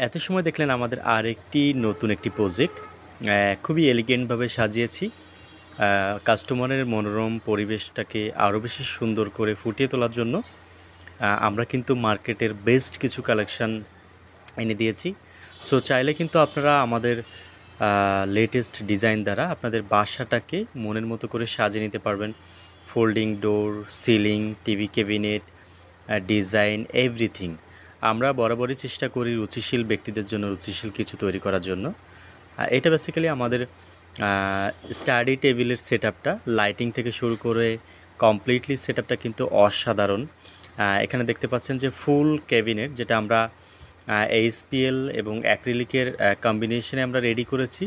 এত সময় দেখলেন আমাদের আরেকটি নতুন একটি প্রজেক্ট খুবই এলিগেন্টভাবে সাজিয়েছি। কাস্টমারের মনোরম পরিবেশটাকে আরও বেশি সুন্দর করে ফুটিয়ে তোলার জন্য আমরা কিন্তু মার্কেটের বেস্ট কিছু কালেকশান এনে দিয়েছি। সো চাইলে কিন্তু আপনারা আমাদের লেটেস্ট ডিজাইন দ্বারা আপনাদের বাসাটাকে মনের মতো করে সাজিয়ে নিতে পারবেন। ফোল্ডিং ডোর, ceiling, TV cabinet, design, everything. আমরা বরাবরই চেষ্টা করি রুচিশীল ব্যক্তিদের জন্য রুচিশীল কিছু তৈরি করার জন্য। এটা বেসিক্যালি আমাদের স্টাডি টেবিলের সেটআপটা, লাইটিং থেকে শুরু করে কমপ্লিটলি সেটআপটা কিন্তু অসাধারণ। এখানে দেখতে পাচ্ছেন যে ফুল ক্যাবিনেট, যেটা আমরা এইচপিএল এবং অ্যাক্রিলিকের কম্বিনেশনে আমরা রেডি করেছি।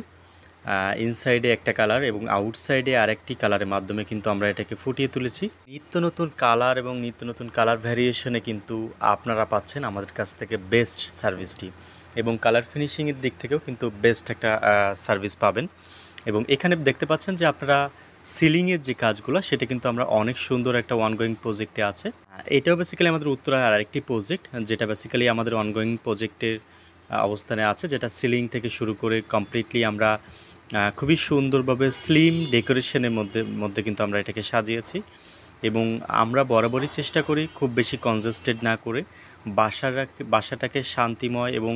ইনসাইডে একটা কালার এবং আউটসাইডে আরেকটি কালারের মাধ্যমে কিন্তু আমরা এটাকে ফুটিয়ে তুলেছি। নিত্য নতুন কালার এবং নিত্য নতুন কালার ভ্যারিয়েশনে কিন্তু আপনারা পাচ্ছেন আমাদের কাছ থেকে বেস্ট সার্ভিসটি, এবং কালার ফিনিশিংয়ের দিক থেকেও কিন্তু বেস্ট একটা সার্ভিস পাবেন। এবং এখানে দেখতে পাচ্ছেন যে আপনারা সিলিংয়ের যে কাজগুলো, সেটা কিন্তু আমরা অনেক সুন্দর একটা অনগোয়িং প্রজেক্টে আছে। এটাও বেসিক্যালি আমাদের উত্তরার আরেকটি প্রজেক্ট, যেটা বেসিক্যালি আমাদের অনগোয়িং প্রজেক্টের অবস্থানে আছে, যেটা সিলিং থেকে শুরু করে কমপ্লিটলি আমরা খুবই সুন্দরভাবে স্লিম ডেকোরেশনের মধ্যে কিন্তু আমরা এটাকে সাজিয়েছি। এবং আমরা বরাবরই চেষ্টা করি খুব বেশি কনজেস্টেড না করে বাসাটাকে শান্তিময় এবং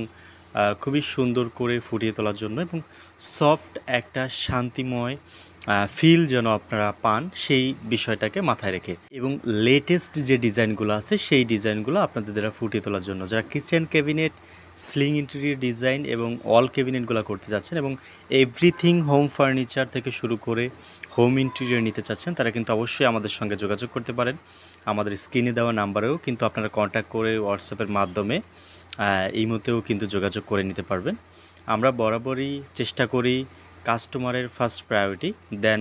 খুবই সুন্দর করে ফুটিয়ে তোলার জন্য, এবং সফট একটা শান্তিময় ফিল যেন আপনারা পান সেই বিষয়টাকে মাথায় রেখে, এবং লেটেস্ট যে ডিজাইনগুলো আছে সেই ডিজাইনগুলো আপনাদের দ্বারা ফুটিয়ে তোলার জন্য। যারা kitchen cabinet, sling interior design এবং অল ক্যাবিনেটগুলো করতে যাচ্ছেন এবং এভরিথিং হোম ফার্নিচার থেকে শুরু করে হোম ইন্টেরিয়র নিতে চাচ্ছেন, তারা কিন্তু অবশ্যই আমাদের সঙ্গে যোগাযোগ করতে পারেন। আমাদের স্ক্রিনে দেওয়া নাম্বারেও কিন্তু আপনারা কন্ট্যাক্ট করে হোয়াটসঅ্যাপের মাধ্যমে ইমোতেও কিন্তু যোগাযোগ করে নিতে পারবেন। আমরা বরাবরই চেষ্টা করি কাস্টমারের ফার্স্ট প্রায়োরিটি, দেন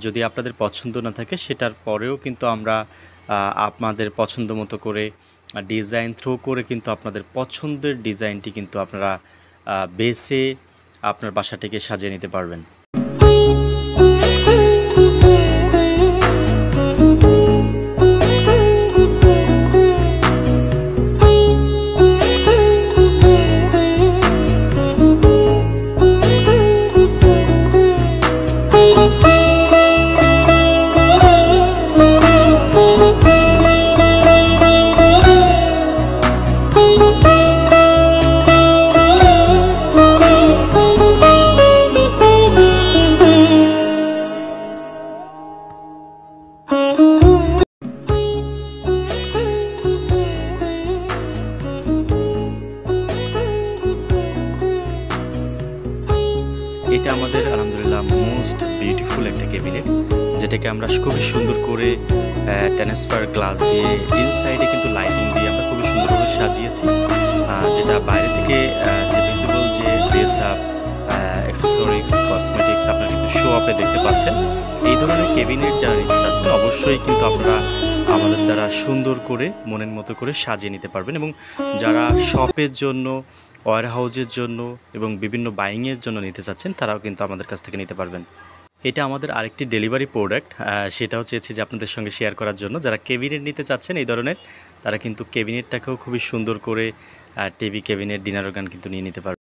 যদি আপনাদের পছন্দ না থাকে সেটার পরেও কিন্তু আমরা আপনাদের পছন্দ মতো করে ডিজাইন থ্রো করে কিন্তু আপনাদের পছন্দের ডিজাইনটি কিন্তু আপনারা বেছে আপনার বাসাটিকে সাজিয়ে নিতে পারবেন। এটা আমাদের আলহামদুলিল্লাহ মোস্ট বিউটিফুল একটা ক্যাবিনেট, যেটাকে আমরা খুবই সুন্দর করে ট্রান্সফার গ্লাস দিয়ে ইনসাইডে কিন্তু লাইটিং দিয়ে আমরা খুবই সুন্দরভাবে সাজিয়েছি, যেটা বাইরে থেকে যে ভিজিবল যে ড্রেস আপ, অ্যাক্সেসরিজ, কসমেটিক্স আপনারা কিন্তু শো আপে দেখতে পাচ্ছেন। এই ধরনের ক্যাবিনেট যারা নিতে চাচ্ছেন অবশ্যই কিন্তু আপনারা আমাদের দ্বারা সুন্দর করে মনের মতো করে সাজিয়ে নিতে পারবেন, এবং যারা শপের জন্য, ওয়্যার হাউজের জন্য এবং বিভিন্ন বাইংয়ের জন্য নিতে চাচ্ছেন তারাও কিন্তু আমাদের কাছ থেকে নিতে পারবেন। এটা আমাদের আরেকটি ডেলিভারি প্রোডাক্ট, সেটাও চেয়েছি যে আপনাদের সঙ্গে শেয়ার করার জন্য। যারা ক্যাবিনেট নিতে চাচ্ছেন এই ধরনের, তারা কিন্তু ক্যাবিনেটটাকেও খুবই সুন্দর করে টিভি ক্যাবিনেট, ডিনার অর্গান কিন্তু নিয়ে নিতে পারবেন।